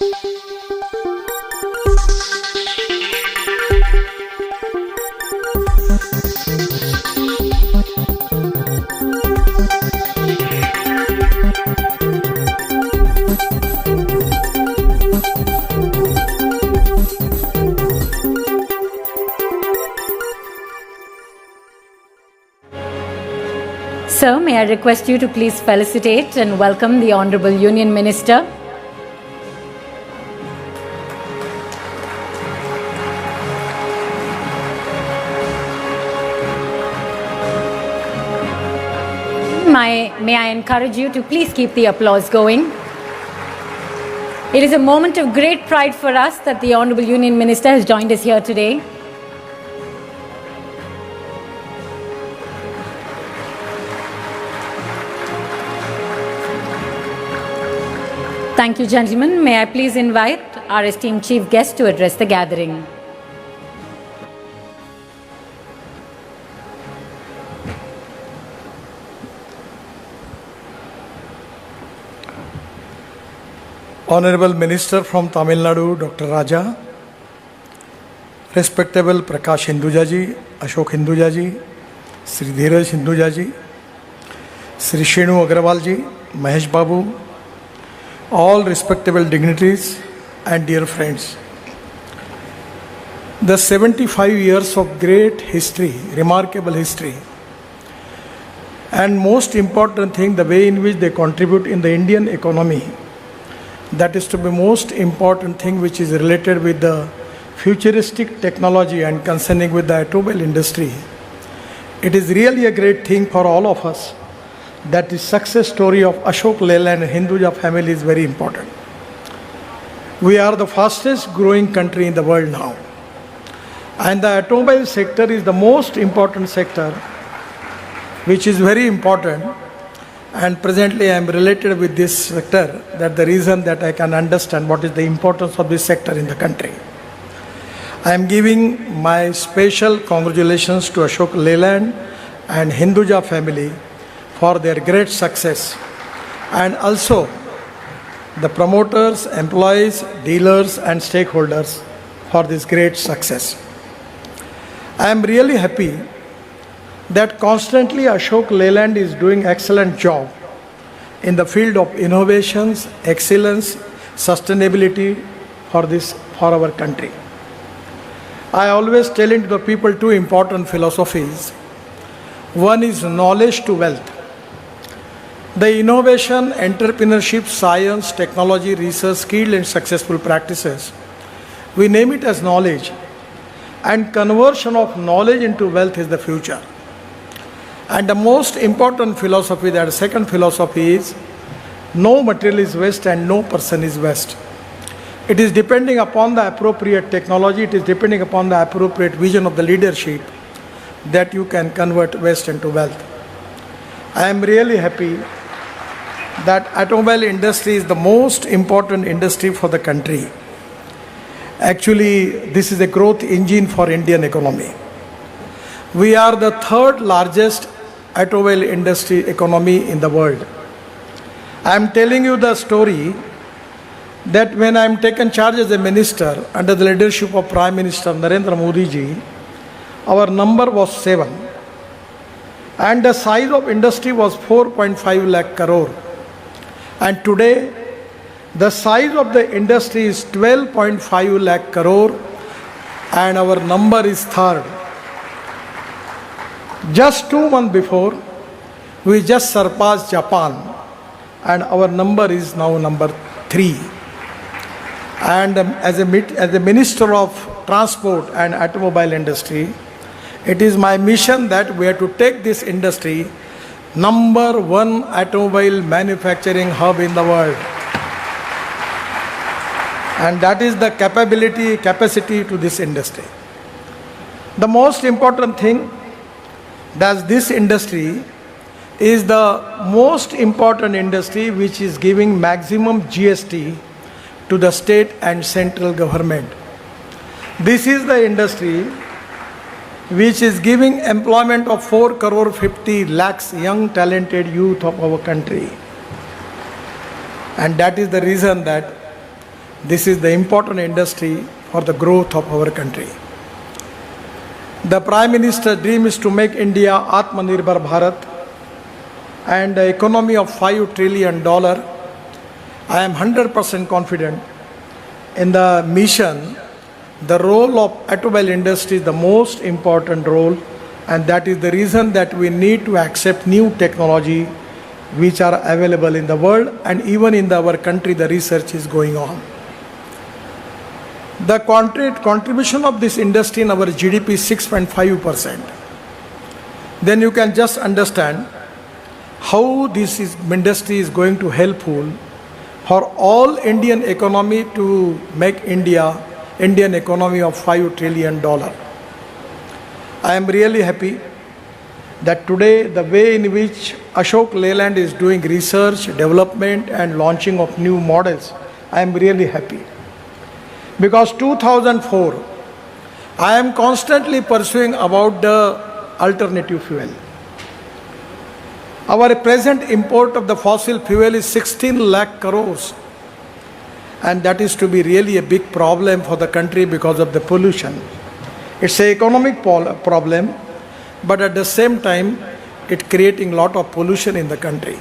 Sir, may I request you to please felicitate and welcome the Honorable Union Minister. May I encourage you to please keep the applause going. It is a moment of great pride for us that the Honorable Union Minister has joined us here today. Thank you, gentlemen. May I please invite our esteemed chief guest to address the gathering. Honorable Minister from Tamil Nadu, Dr. Raja, respectable Prakash Hinduja ji, Ashok Hinduja ji, Sri Dheeraj Hinduja ji, Sri Shenu Agrawal ji, Mahesh Babu, all respectable dignitaries and dear friends. The 75 years of great history, remarkable history, and most important thing, the way in which they contribute in the Indian economy, that is to be most important thing which is related with the futuristic technology and concerning with the automobile industry. It is really a great thing for all of us that the success story of Ashok Leyland and Hinduja family is very important. We are the fastest growing country in the world now. And the automobile sector is the most important sector, which is very important. And presently I am related with this sector, that the reason that I can understand what is the importance of this sector in the country. I am giving my special congratulations to Ashok Leyland and Hinduja family for their great success, and also the promoters, employees, dealers and stakeholders for this great success. I am really happy that constantly Ashok Leyland is doing excellent job in the field of innovations, excellence, sustainability for our country. I always tell to the people two important philosophies. One is knowledge to wealth. The innovation, entrepreneurship, science, technology, research, skilled and successful practices, we name it as knowledge. And conversion of knowledge into wealth is the future. And the most important philosophy, that second philosophy is, no material is waste and no person is waste. It is depending upon the appropriate technology, it is depending upon the appropriate vision of the leadership that you can convert waste into wealth. I am really happy that automobile industry is the most important industry for the country. Actually, this is a growth engine for Indian economy. We are the third largest automobile industry economy in the world. I am telling you the story that when I am taken charge as a minister under the leadership of Prime Minister Narendra Modi ji, our number was 7. And the size of industry was 4.5 lakh crore. And today, the size of the industry is 12.5 lakh crore and our number is third. Just 2 months before, we just surpassed Japan and our number is now number 3. And as a Minister of Transport and Automobile Industry, it is my mission that we have to take this industry number 1 automobile manufacturing hub in the world. And that is the capacity to this industry. The most important thing that this industry is the most important industry which is giving maximum GST to the state and central government. This is the industry which is giving employment of 4 crore 50 lakhs young talented youth of our country. And that is the reason that This is the important industry for the growth of our country. The Prime Minister's dream is to make India Atmanirbhar Bharat and the economy of $5 trillion. I am 100% confident in the mission. The role of automobile industry is the most important role, and that is the reason that we need to accept new technology which are available in the world, and even in our country the research is going on. The contribution of this industry in our GDP is 6.5%. Then you can just understand how industry is going to helpful for all Indian economy to make Indian economy of $5 trillion. I am really happy that today the way in which Ashok Leyland is doing research, development and launching of new models, I am really happy. Because 2004, I am constantly pursuing about the alternative fuel. Our present import of the fossil fuel is 16 lakh crores. And that is to be really a big problem for the country because of the pollution. It's an economic problem, but at the same time, it's creating a lot of pollution in the country.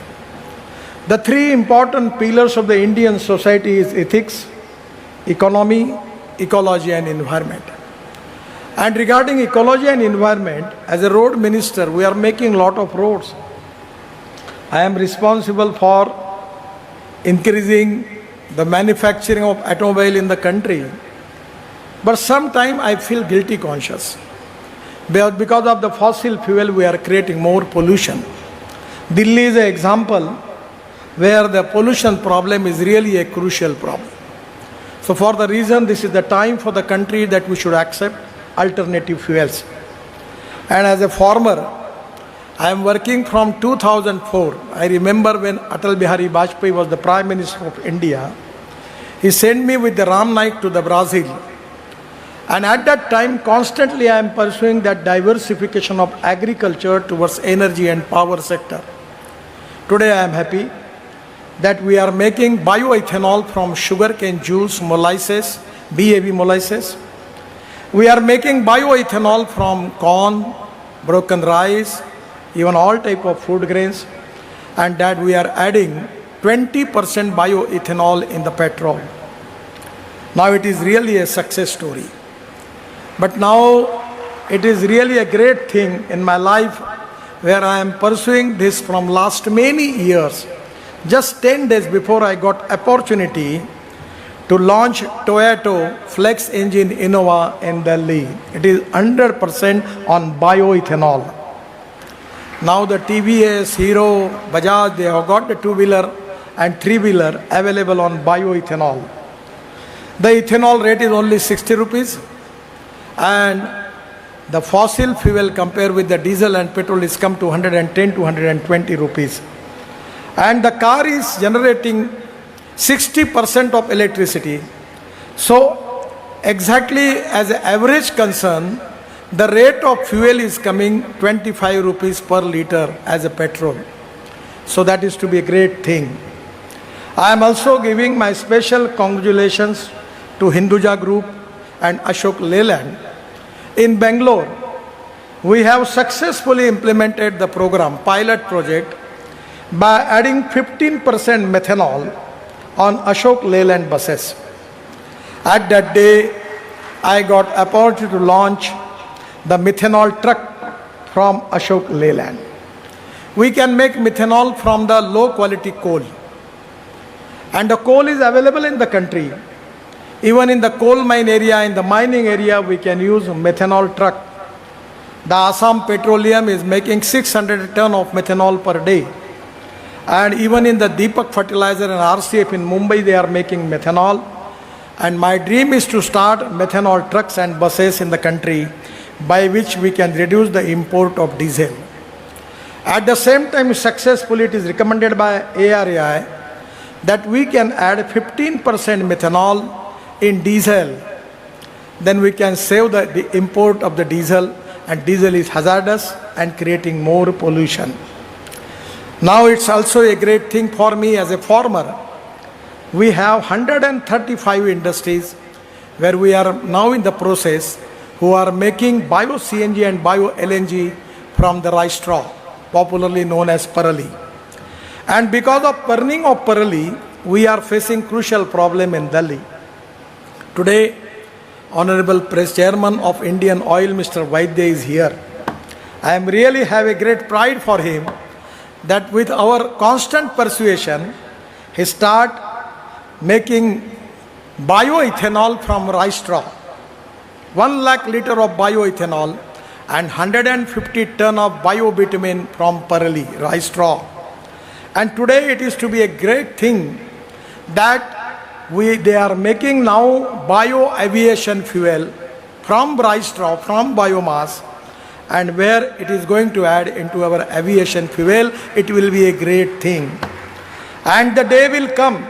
The three important pillars of the Indian society is ethics, economy, ecology and environment. And regarding ecology and environment, as a road minister, we are making a lot of roads. I am responsible for increasing the manufacturing of automobile in the country. But sometimes I feel guilty conscious. Because of the fossil fuel, we are creating more pollution. Delhi is an example where the pollution problem is really a crucial problem. So for the reason, this is the time for the country that we should accept alternative fuels. And as a farmer, I am working from 2004. I remember when Atal Bihari Vajpayee was the Prime Minister of India, he sent me with the Ram Naik to the Brazil. And at that time, constantly I am pursuing that diversification of agriculture towards energy and power sector. Today I am happy that we are making bioethanol from sugarcane juice, molasses, BAB molasses. We are making bioethanol from corn, broken rice, even all type of food grains, and that we are adding 20% bioethanol in the petrol. Now it is really a success story. But now it is really a great thing in my life where I am pursuing this from last many years. Just 10 days before I got opportunity to launch Toyota Flex Engine Innova in Delhi. It is 100% on bioethanol. Now the TVS, Hero, Bajaj, they have got the two-wheeler and three-wheeler available on bioethanol. The ethanol rate is only 60 rupees and the fossil fuel compared with the diesel and petrol is come to 110 to 120 rupees. And the car is generating 60% of electricity. So exactly as an average concern, the rate of fuel is coming 25 rupees per liter as a petrol. So that is to be a great thing. I am also giving my special congratulations to Hinduja Group and Ashok Leyland. In Bangalore, we have successfully implemented the program, pilot project, by adding 15% methanol on Ashok Leyland buses. At that day, I got opportunity to launch the methanol truck from Ashok Leyland. We can make methanol from the low quality coal. And the coal is available in the country. Even in the coal mine area, in the mining area, we can use methanol truck. The Assam Petroleum is making 600 ton of methanol per day. And even in the Deepak Fertilizer and RCF in Mumbai, they are making methanol. And my dream is to start methanol trucks and buses in the country by which we can reduce the import of diesel. At the same time, successfully it is recommended by ARAI that we can add 15% methanol in diesel. Then we can save the import of the diesel, and diesel is hazardous and creating more pollution. Now it's also a great thing for me as a farmer we have 135 industries where we are now in the process who are making bio-CNG and bio-LNG from the rice straw, popularly known as parali. And because of burning of parali, we are facing crucial problem in Delhi. Today, Honorable Press Chairman of Indian Oil, Mr. Vaidya is here. I am really have a great pride for him that with our constant persuasion, he start making bioethanol from rice straw. 1 lakh liter of bioethanol and 150 ton of biobitumen from parali, rice straw. And today it is to be a great thing that they are making now bio-aviation fuel from rice straw, from biomass, and where it is going to add into our aviation fuel, it will be a great thing. And the day will come,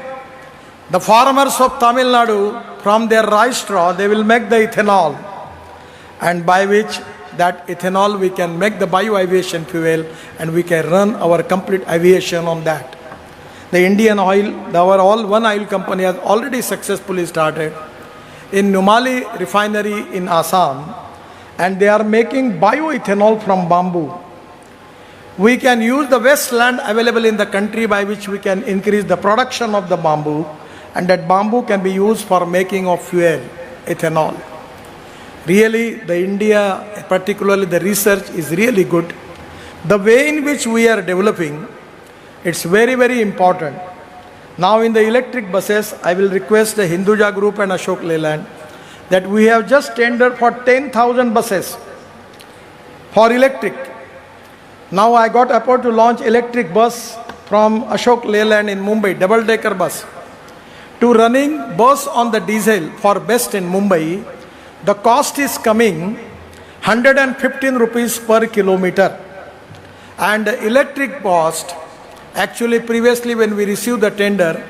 the farmers of Tamil Nadu, from their rice straw, they will make the ethanol, and by which that ethanol we can make the bio-aviation fuel and we can run our complete aviation on that. The Indian Oil, our all one oil company has already successfully started in Numali refinery in Assam, and they are making bioethanol from bamboo. We can use the waste land available in the country by which we can increase the production of the bamboo, and that bamboo can be used for making of fuel, ethanol. Really, the India, particularly the research is really good. The way in which we are developing, it's very, very important. Now in the electric buses, I will request the Hinduja Group and Ashok Leyland that we have just tendered for 10,000 buses for electric. Now I got appointed to launch electric bus from Ashok Leyland in Mumbai, double-decker bus. To running bus on the diesel for best in Mumbai, the cost is coming 115 rupees per kilometer. And the electric cost, actually previously when we received the tender,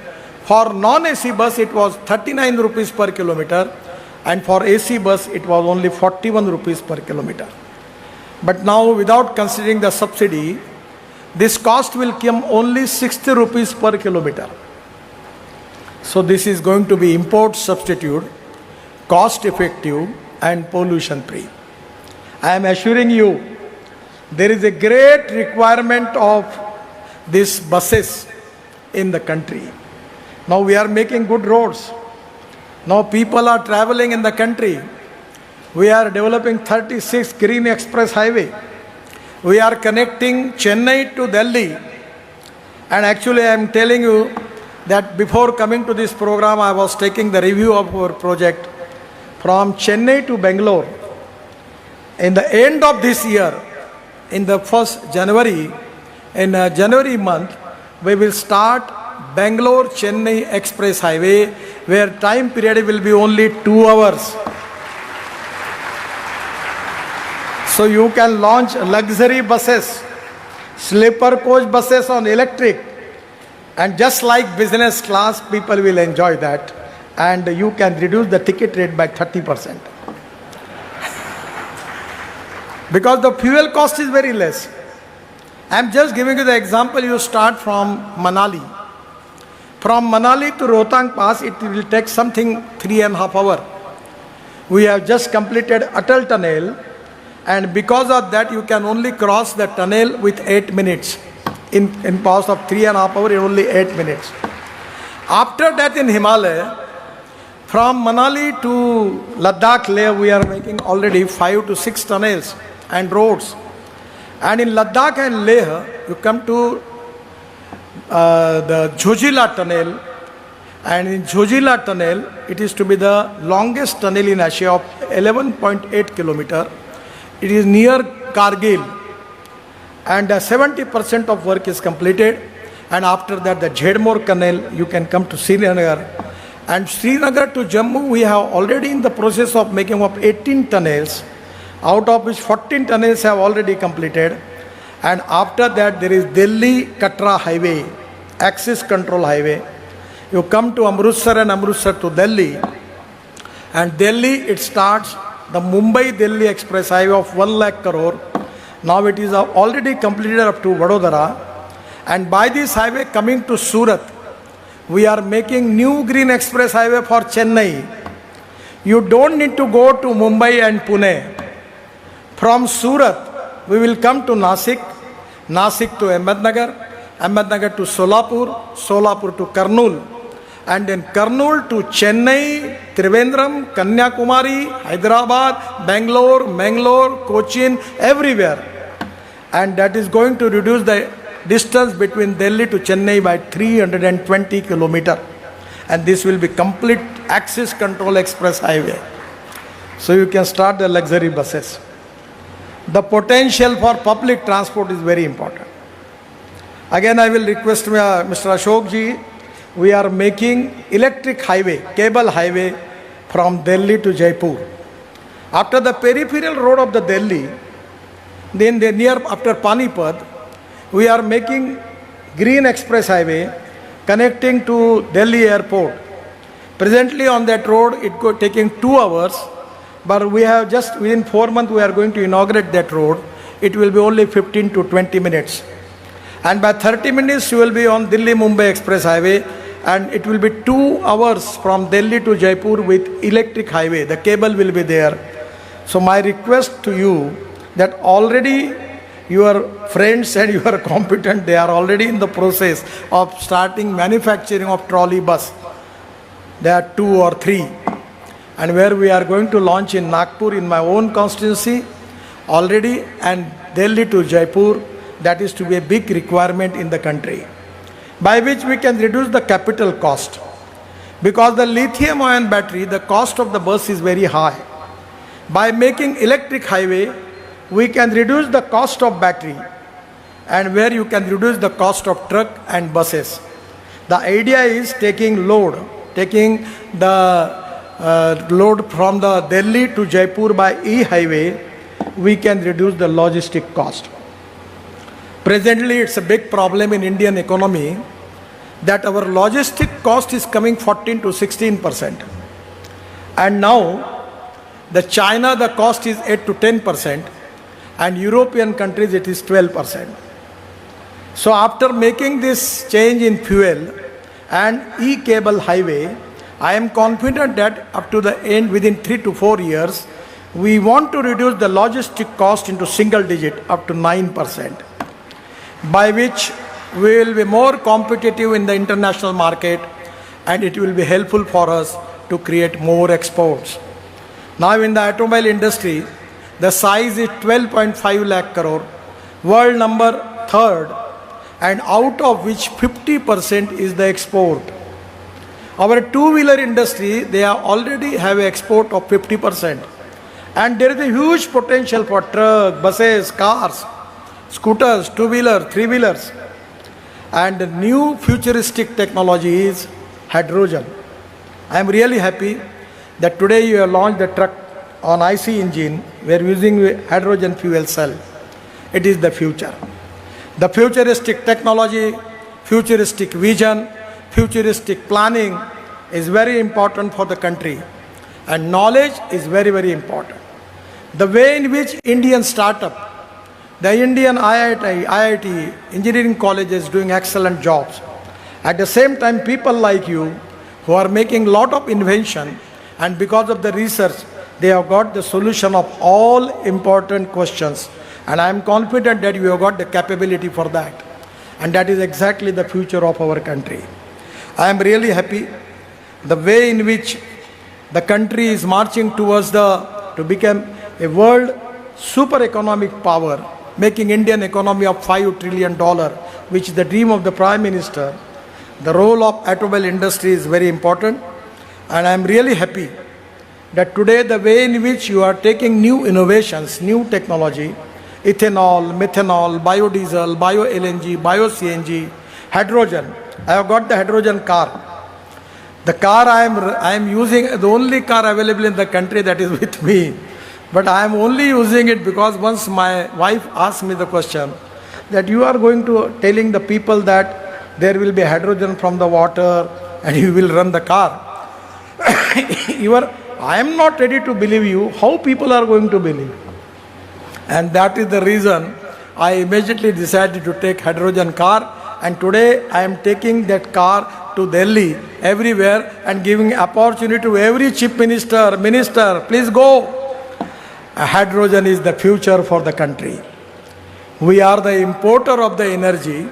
for non-AC bus it was 39 rupees per kilometer, and for AC bus it was only 41 rupees per kilometer. But now without considering the subsidy, this cost will come only 60 rupees per kilometer. So this is going to be import substitute, cost effective and pollution free. I am assuring you, there is a great requirement of these buses in the country. Now we are making good roads. Now people are traveling in the country. We are developing 36 Green Express Highway. We are connecting Chennai to Delhi. And actually I am telling you that before coming to this program, I was taking the review of our project from Chennai to Bangalore. In the end of this year, in the first January, in January month, we will start Bangalore-Chennai Express Highway, where time period will be only 2 hours. So you can launch luxury buses, sleeper coach buses on electric, and just like business class, people will enjoy that. And you can reduce the ticket rate by 30%. Because the fuel cost is very less. I am just giving you the example. You start from Manali. From Manali to Rohtang Pass, it will take something 3.5 hours. We have just completed Atal Tunnel, and because of that, you can only cross the tunnel with 8 minutes. In pass of 3.5 hours, only 8 minutes. After that, in Himalaya, from Manali to Ladakh, Leh, we are making already 5 to 6 tunnels and roads. And in Ladakh and Leh, you come to the Zojila tunnel, and in Zojila tunnel, it is to be the longest tunnel in Asia of 11.8 kilometer. It is near Kargil, and 70% of work is completed. And after that, the Jhedmore canal, you can come to Srinagar. And Srinagar to Jammu, we have already in the process of making up 18 tunnels, out of which 14 tunnels have already completed. And after that, there is Delhi-Katra highway, axis control highway. You come to Amritsar and Amritsar to Delhi. And Delhi, it starts the Mumbai-Delhi Express Highway of 1 lakh crore. Now it is already completed up to Vadodara. And by this highway coming to Surat, We are making new green express highway for Chennai. You don't need to go to Mumbai and Pune. From Surat, we will come to Nasik, Nasik to Ahmednagar, Ahmednagar to Solapur, Solapur to Kurnool, and then Kurnool to Chennai, Trivandrum, Kanyakumari, Hyderabad, Bangalore, Mangalore, Cochin, everywhere. And that is going to reduce the distance between Delhi to Chennai by 320 kilometers. And this will be complete access control express highway. So you can start the luxury buses. The potential for public transport is very important. Again, I will request Mr. Ashok ji, we are making electric highway, cable highway from Delhi to Jaipur. After the peripheral road of the Delhi, then after Panipat, we are making green express highway connecting to Delhi airport. Presently on that road, it taking 2 hours, but we have just within 4 months we are going to inaugurate that road. It will be only 15 to 20 minutes. And by 30 minutes you will be on Delhi-Mumbai express highway, and it will be 2 hours from Delhi to Jaipur with electric highway. The cable will be there. So my request to you that already your friends and your competent, they are already in the process of starting manufacturing of trolley bus. There are 2 or 3. And where we are going to launch in Nagpur in my own constituency already, and Delhi to Jaipur, that is to be a big requirement in the country, by which we can reduce the capital cost. Because the lithium ion battery, the cost of the bus is very high. By making electric highway, we can reduce the cost of battery, and where you can reduce the cost of truck and buses. The idea is taking the load from the Delhi to Jaipur by e-highway, we can reduce the logistic cost. Presently, it's a big problem in Indian economy that our logistic cost is coming 14 to 16%. And now, the China, the cost is 8 to 10%, and European countries, it is 12%. So after making this change in fuel and e-cable highway, I am confident that up to the end, within 3 to 4 years, we want to reduce the logistic cost into single digit up to 9%, by which we will be more competitive in the international market, and it will be helpful for us to create more exports. Now in the automobile industry, the size is 12.5 lakh crore, world number 3rd, and out of which 50% is the export. Our two-wheeler industry, they already have an export of 50%. And there is a huge potential for truck, buses, cars, scooters, two-wheeler, three-wheelers. And the new futuristic technology is hydrogen. I am really happy that today you have launched the truck on IC engine. We are using hydrogen fuel cell. It is the future. The futuristic technology, futuristic vision, futuristic planning is very important for the country. And knowledge is very, very important. The way in which Indian startup, the Indian IIT, engineering colleges doing excellent jobs. At the same time, people like you who are making lot of invention, and because of the research, they have got the solution of all important questions. And I am confident that you have got the capability for that. And that is exactly the future of our country. I am really happy the way in which the country is marching towards to become a world super economic power, making Indian economy of $5 trillion, which is the dream of the Prime Minister. The role of automobile industry is very important. And I am really happy that today the way in which you are taking new innovations, new technology, ethanol, methanol, biodiesel, bio-LNG, bio-CNG, hydrogen. I have got the hydrogen car. The car I am using, the only car available in the country, that is with me. But I am only using it because once my wife asked me the question that you are going to telling the people that there will be hydrogen from the water and you will run the car. I am not ready to believe you. How people are going to believe? And that is the reason I immediately decided to take hydrogen car, and today I am taking that car to Delhi, everywhere, and giving opportunity to every chief minister, please go. Hydrogen is the future for the country. We are the importer of the energy,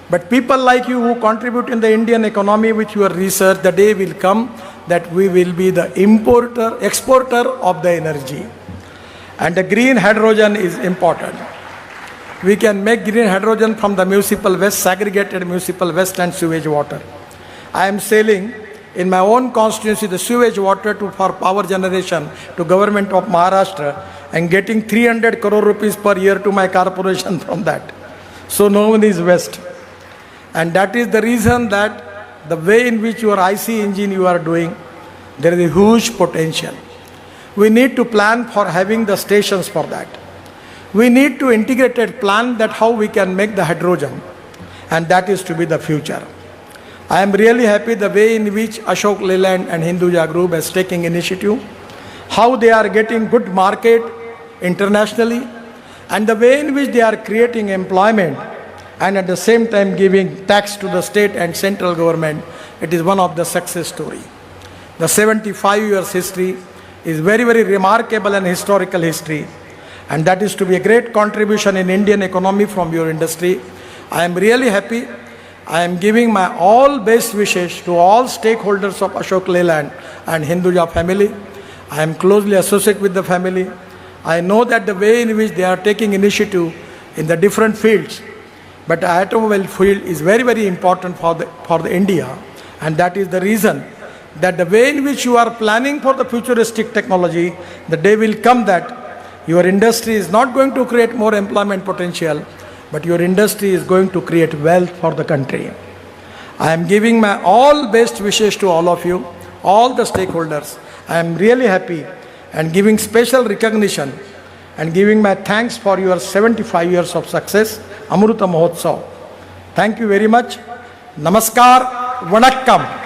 but people like you who contribute in the Indian economy with your research, the day will come that we will be the exporter of the energy. And the green hydrogen is important. We can make green hydrogen from the municipal waste, segregated municipal waste and sewage water. I am selling in my own constituency the sewage water for power generation to government of Maharashtra and getting 300 crore rupees per year to my corporation from that. So no one is waste. And that is the reason that the way in which your IC engine you are doing, there is a huge potential. We need to plan for having the stations for that. We need to integrated plan that how we can make the hydrogen, and that is to be the future. I am really happy the way in which Ashok Leyland and Hinduja Group is taking initiative, how they are getting good market internationally, and the way in which they are creating employment and at the same time giving tax to the state and central government. It is one of the success story. The 75 years history is very, very remarkable and historical history, and that is to be a great contribution in Indian economy from your industry. I am really happy. I am giving my all best wishes to all stakeholders of Ashok Leyland and Hinduja family. I am closely associated with the family. I know that the way in which they are taking initiative in the different fields, but the automobile field is very, very important for the India, and that is the reason that the way in which you are planning for the futuristic technology, the day will come that your industry is not going to create more employment potential, but your industry is going to create wealth for the country. I am giving my all best wishes to all of you, all the stakeholders. I am really happy and giving special recognition and giving my thanks for your 75 years of success, Amruta Mahotsav. Thank you very much. Namaskar, Vanakkam.